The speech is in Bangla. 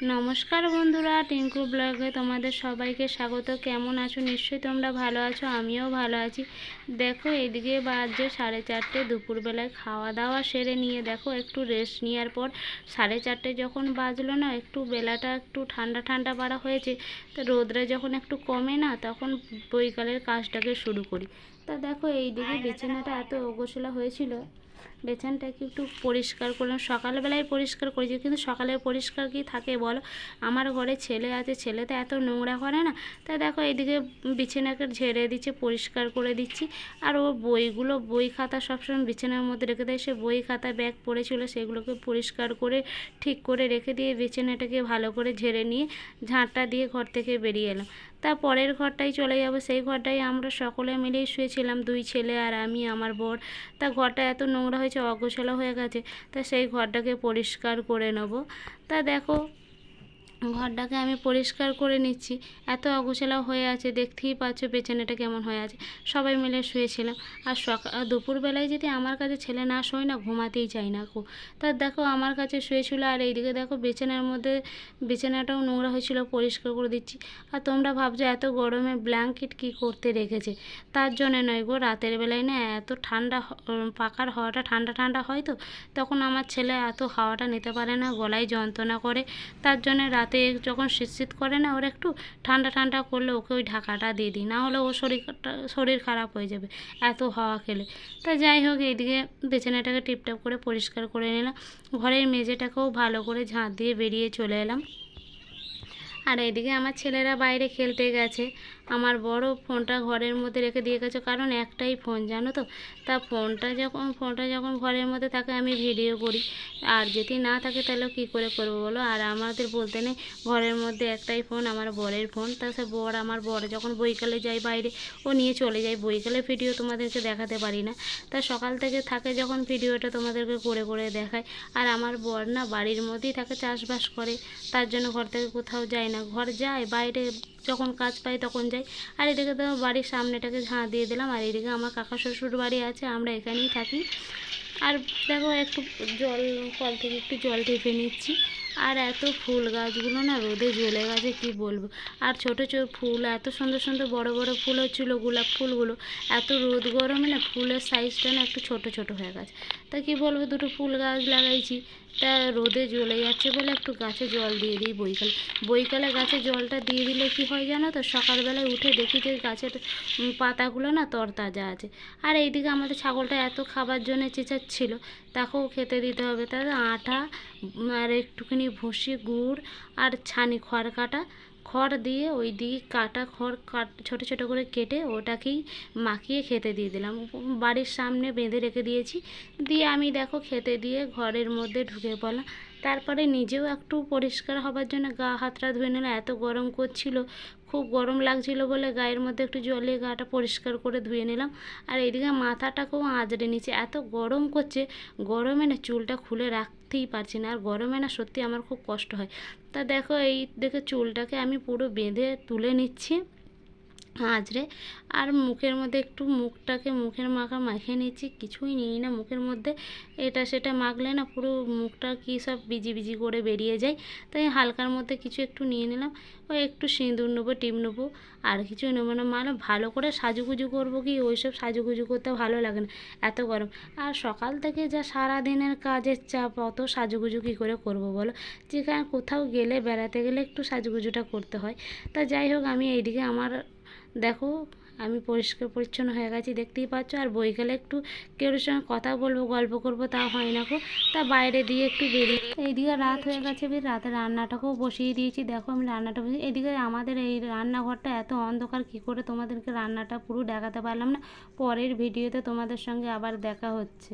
নমস্কার বন্ধুরা, টিঙ্কু ব্লগে তোমাদের সবাইকে স্বাগত। কেমন আছো? নিশ্চয়ই তোমরা ভালো আছো, আমিও ভালো আছি। দেখো এইদিকে বাজে 4:30, দুপুরবেলায় খাওয়া দাওয়া সেরে নিয়ে দেখো একটু রেস্ট নেওয়ার পর 4:30 যখন বাজলো না, একটু বেলাটা একটু ঠান্ডা ঠান্ডা পাড়া হয়েছে। তো রোদরা যখন একটু কমে না, তখন বৈকালের কাজটাকে শুরু করি। তা দেখো এইদিকে বিছানাটা এত অগোছালো হয়েছিল, বিছানাটাকে একটু পরিষ্কার করলাম। সকালবেলায় পরিষ্কার করেছি, কিন্তু সকালে পরিষ্কার কি থাকে বলো? আমার ঘরে ছেলে আছে, ছেলে তো এত নোংরা করে না। তাই দেখো এইদিকে বিছানাকে ঝেড়ে দিচ্ছে, পরিষ্কার করে দিচ্ছি। আর ও বই খাতা সবসময় বিছানার মধ্যে রেখে দেয়। সে বই খাতা ব্যাগ পড়েছিল, সেগুলোকে পরিষ্কার করে ঠিক করে রেখে দিয়ে বিছানাটাকে ভালো করে ঝেড়ে নিয়ে ঝাঁটটা দিয়ে ঘর থেকে বেরিয়ে এলাম। তা পরের ঘরটাই চলে যাব। সেই ঘরটাই আমরা সকলে মিলেই শুয়েছিলাম, 2 ছেলে আর আমি, আমার বর। তা ঘরটা এত নোংরা হয়েছে, অগোছালো হয়ে গেছে। তা সেই ঘরটাকে পরিষ্কার করে নেব। তা দেখো ঘরটাকে আমি পরিষ্কার করে নিচ্ছি। এত অগোছালো হয়ে আছে, দেখতেই পাচ্ছ বিছানাটা কেমন হয়ে আছে। সবাই মিলে শুয়েছিলাম। আর দুপুরবেলায় যদি আমার কাছে ছেলে না শোয় না, ঘুমাতেই চাই না খুব। তা দেখো আমার কাছে শুয়েছিল, আর এইদিকে দেখো বিছানার মধ্যে বিছানাটাও নোংরা হয়েছিল, পরিষ্কার করে দিচ্ছি। আর তোমরা ভাবছো এত গরমে ব্ল্যাঙ্কেট কী করতে রেখেছে? তার জন্য নয় গো, রাতের বেলায় না এত ঠান্ডা, পাখার হাওয়াটা ঠান্ডা ঠান্ডা হয় তো, তখন আমার ছেলে এত হাওয়াটা নিতে পারে না, গলায় যন্ত্রণা করে। তার জন্য রাতে যখন শীত করে না, ওর একটু ঠান্ডা ঠান্ডা করলে ওকে ওই ঢাকাটা দিয়ে দিই, না হলে ও শরীর খারাপ হয়ে যাবে এত হাওয়া খেলে। তা যাই হোক, এইদিকে বিছানাটাকে টিপটাপ করে পরিষ্কার করে নিলাম। ঘরের মেঝেটাকেও ভালো করে ঝাঁট দিয়ে বেরিয়ে চলে এলাম। আর এদিকে আমার ছেলেরা বাইরে খেলতে গেছে। আমার বড় ফোনটা ঘরের মধ্যে রেখে দিয়ে গেছে, কারণ একটাই ফোন জানো তো। তা ফোনটা যখন ঘরের মধ্যে থাকে আমি ভিডিও করি, আর যদি না থাকে তাহলে কী করে করবো বলো? আর আমাদের বলতে নেই, ঘরের মধ্যে একটাই ফোন, আমার বরের ফোন। তাছাড়া আমার বর যখন বৈকালে যায় বাইরে, ও নিয়ে চলে যায়। বৈকালে ভিডিও তোমাদেরকে দেখাতে পারি না। তা সকাল থেকে থাকে যখন, ভিডিওটা তোমাদেরকে করে করে দেখায়। আর আমার বর না বাড়ির মধ্যেই থাকে, চাষবাস করে, তার জন্য ঘর থেকে কোথাও যায় না। ঘর যায় বাইরে, যখন কাজ পাই তখন যাই। আর এদিকে তো বাড়ির সামনেটাকে ঝাঁ দিয়ে দিলাম। আর এদিকে আমার কাকা শ্বশুর বাড়ি আছে, আমরা এখানেই থাকি। আর দেখো একটু কল থেকে একটু জল টেপে নিচ্ছি। আর এত ফুল গাছগুলো না রোদে জ্বলে গেছে, কি বলবো। আর ছোটো ছোটো ফুল, এত সুন্দর সুন্দর বড় বড় ফুল হচ্ছিলো, গোলাপ ফুলগুলো। এত রোদ গরমে না ফুলের সাইজটা না একটু ছোট ছোট হয়ে গেছে। তা কি বলবো, 2টো ফুল গাছ লাগাইছি, তা রোদে জ্বলে যাচ্ছে বলে একটু গাছে জল দিয়ে দিই বৈকালে গাছে জলটা দিয়ে দিলে কি হয় জানো তো, সকালবেলায় উঠে দেখি যে গাছের পাতাগুলো না তরতাজা আছে। আর এইদিকে আমাদের ছাগলটা এত খাবার জন্য চেঁচাচ্ছিল, তাকেও খেতে দিতে হবে। তাদের আটা আর একটুখানি ভুসি, গুড় আর ছানি, খড় দিয়ে ওই দিকে খড় ছোটো ছোটো করে কেটে ওটাকেই মাখিয়ে খেতে দিয়ে দিলাম। বাড়ির সামনে বেঁধে রেখে দিয়েছি। দিয়ে আমি দেখো খেতে দিয়ে ঘরের মধ্যে ঢুকে পড়লাম। তারপরে নিজেও একটু পরিষ্কার হবার জন্য গা হাতটা ধুয়ে নিলাম। এত গরম করছিল, খুব গরম লাগছিল বলে গায়ের মধ্যে একটু জলে গাটা পরিষ্কার করে ধুয়ে নিলাম। আর এইদিকে মাথাটাকেও আঁচড়ে নিচ্ছে, এত গরম করছে। গরমে না চুলটা খুলে রাখতেই পারছি না, আর গরমে না সত্যি আমার খুব কষ্ট হয়। তা দেখো এই দেখে চুলটাকে আমি পুরো বেঁধে তুলে নিচ্ছি আঁচড়ে। আর মুখের মধ্যে একটু মুখের মাখা মাখিয়ে নিচ্ছি। কিছুই নিই না মুখের মধ্যে, এটা সেটা মাখলে না পুরো মুখটা কী সব বিজি বিজি করে বেরিয়ে যায়। তাই হালকার মধ্যে কিছু একটু নিয়ে নিলাম। ওই একটু সিঁদুর নেবো, টিপ নেবো, আর কিছু নেবো না। মানে ভালো করে সাজুগুজু করবো কি, ওইসব সাজুগুজু করতে ভালো লাগে না, এত গরম। আর সকাল থেকে যা সারাদিনের কাজের চাপ, অত সাজুগুজু কী করে করবো বলো? যেখানে কোথাও গেলে, বেড়াতে গেলে একটু সাজুগুজুটা করতে হয়। তা যাই হোক, আমি এইদিকে আমার দেখো আমি পরিষ্কার পরিচ্ছন্ন হয়ে গেছি, দেখতেই পাচ্ছ। আর বৈকালে একটু কেউর সঙ্গে কথা বলবো, গল্প করবো, তা হয় না গো। তা বাইরে দিয়ে একটু বেরিয়ে, এইদিকে রাত হয়ে গেছে, রাতে রান্নাটাকেও বসিয়ে দিয়েছি। দেখো আমি রান্নাটা বসিয়ে, এইদিকে আমাদের এই রান্নাঘরটা এত অন্ধকার, কি করে তোমাদেরকে রান্নাটা পুরো দেখাতে পারলাম না। পরের ভিডিওতে তোমাদের সঙ্গে আবার দেখা হচ্ছে।